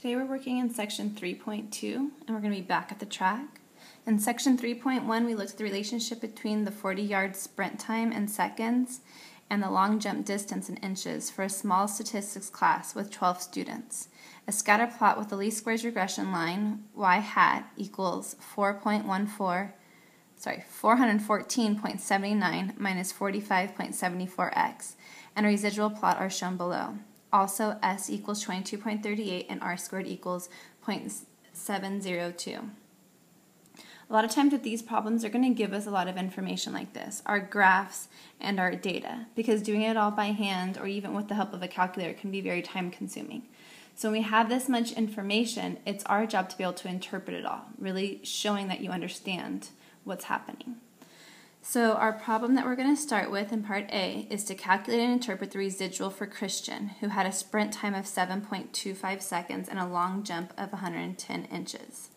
Today we're working in section 3.2 and we're going to be back at the track. In section 3.1 we looked at the relationship between the 40-yard sprint time in seconds and the long jump distance in inches for a small statistics class with 12 students. A scatter plot with the least squares regression line, y hat, equals 414.79 minus 45.74x, and a residual plot are shown below. Also, s equals 22.38 and r squared equals 0.702. A lot of times with these problems, they're going to give us a lot of information like this, our graphs and our data, because doing it all by hand or even with the help of a calculator can be very time consuming. So when we have this much information, it's our job to be able to interpret it all, really showing that you understand what's happening. So our problem that we're going to start with in part A is to calculate and interpret the residual for Christian, who had a sprint time of 7.25 seconds and a long jump of 110 inches.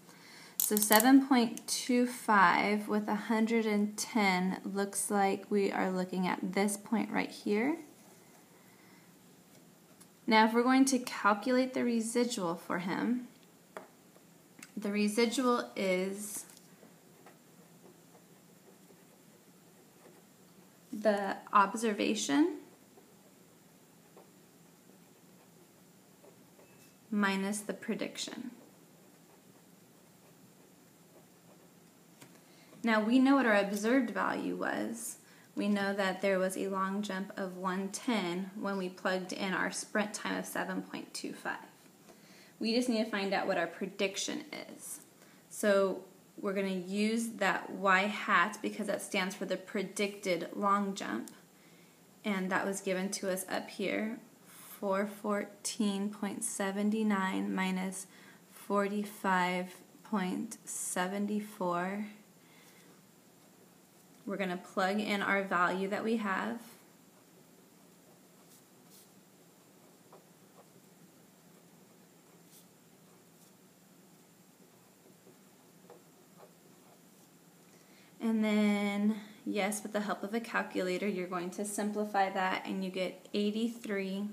So 7.25 with 110 looks like we are looking at this point right here. Now if we're going to calculate the residual for him, the residual is the observation minus the prediction. Now we know what our observed value was. We know that there was a long jump of 110 when we plugged in our sprint time of 7.25. We just need to find out what our prediction is. So we're going to use that y hat because that stands for the predicted long jump, and that was given to us up here, 414.79 minus 45.74. We're going to plug in our value that we have. And then, yes, with the help of a calculator, you're going to simplify that and you get 83.175.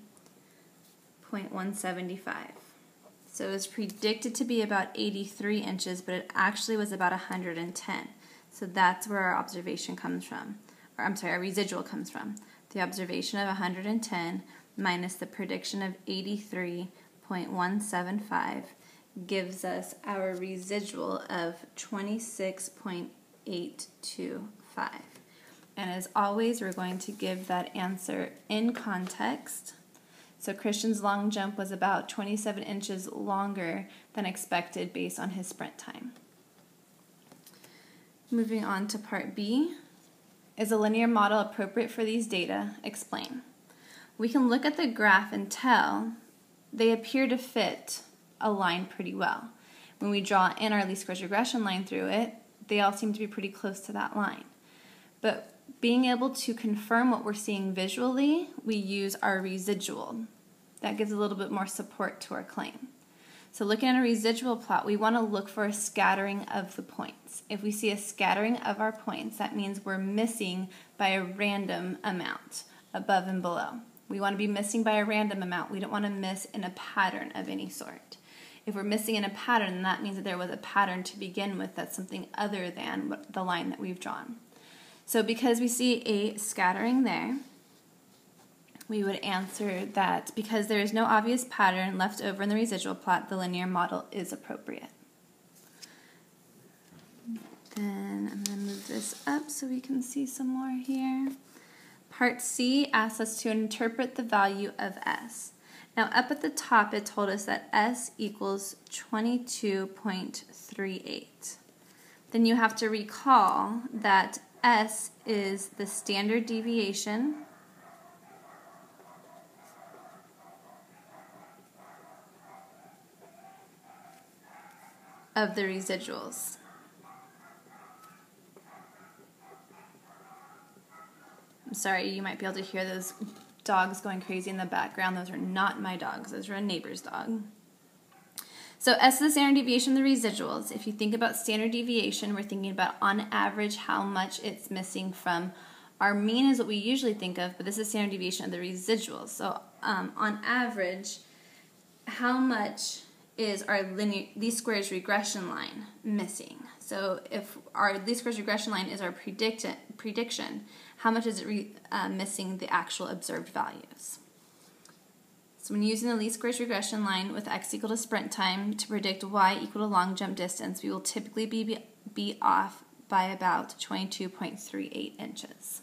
So it was predicted to be about 83 inches, but it actually was about 110. So that's where our observation comes from. Or I'm sorry, our residual comes from. The observation of 110 minus the prediction of 83.175 gives us our residual of 26.825. And as always, we're going to give that answer in context. So Christian's long jump was about 27 inches longer than expected based on his sprint time. Moving on to part B. Is a linear model appropriate for these data? Explain. We can look at the graph and tell they appear to fit a line pretty well. When we draw in our least squares regression line through it, they all seem to be pretty close to that line. But being able to confirm what we're seeing visually, we use our residual. That gives a little bit more support to our claim. So looking at a residual plot, we want to look for a scattering of the points. If we see a scattering of our points, that means we're missing by a random amount above and below. We want to be missing by a random amount. We don't want to miss in a pattern of any sort. If we're missing in a pattern, that means that there was a pattern to begin with that's something other than the line that we've drawn. So because we see a scattering there, we would answer that because there is no obvious pattern left over in the residual plot, the linear model is appropriate. Then I'm going to move this up so we can see some more here. Part C asks us to interpret the value of S. Now up at the top it told us that S equals 22.38. Then you have to recall that S is the standard deviation of the residuals. I'm sorry, you might be able to hear those dogs going crazy in the background. Those are not my dogs. Those are a neighbor's dog. So S is the standard deviation of the residuals. If you think about standard deviation, we're thinking about on average how much it's missing from our mean is what we usually think of, but this is standard deviation of the residuals. So on average, how much is our least squares regression line missing? So if our least squares regression line is our prediction, how much is it missing the actual observed values? So when using the least squares regression line with x equal to sprint time to predict y equal to long jump distance, we will typically be off by about 22.38 inches.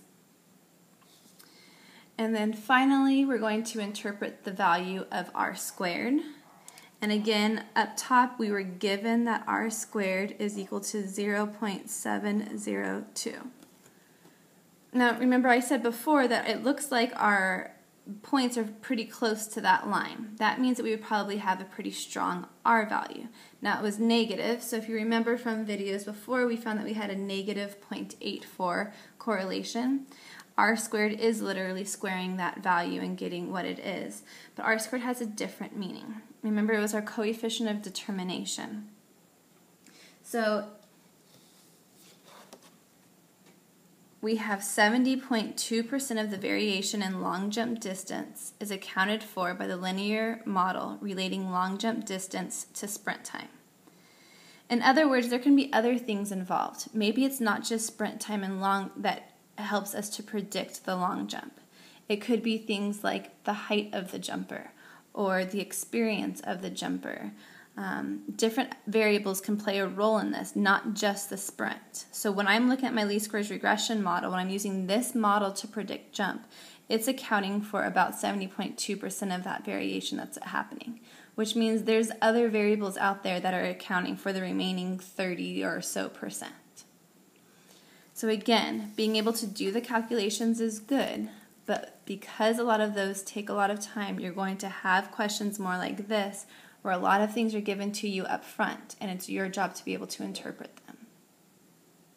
And then finally, we're going to interpret the value of r squared. And again, up top, we were given that r squared is equal to 0.702. Now, remember I said before that it looks like our points are pretty close to that line. That means that we would probably have a pretty strong r value. Now, it was negative, so if you remember from videos before, we found that we had a negative 0.84 correlation. R squared is literally squaring that value and getting what it is. But R squared has a different meaning. Remember, it was our coefficient of determination. So we have 70.2% of the variation in long jump distance is accounted for by the linear model relating long jump distance to sprint time. In other words, there can be other things involved. Maybe it's not just sprint time and long that helps us to predict the long jump. It could be things like the height of the jumper or the experience of the jumper. Different variables can play a role in this, not just the sprint. So when I'm looking at my least squares regression model, when I'm using this model to predict jump, it's accounting for about 70.2% of that variation that's happening, which means there's other variables out there that are accounting for the remaining 30 or so percent. So again, being able to do the calculations is good, but because a lot of those take a lot of time, you're going to have questions more like this, where a lot of things are given to you up front, and it's your job to be able to interpret them.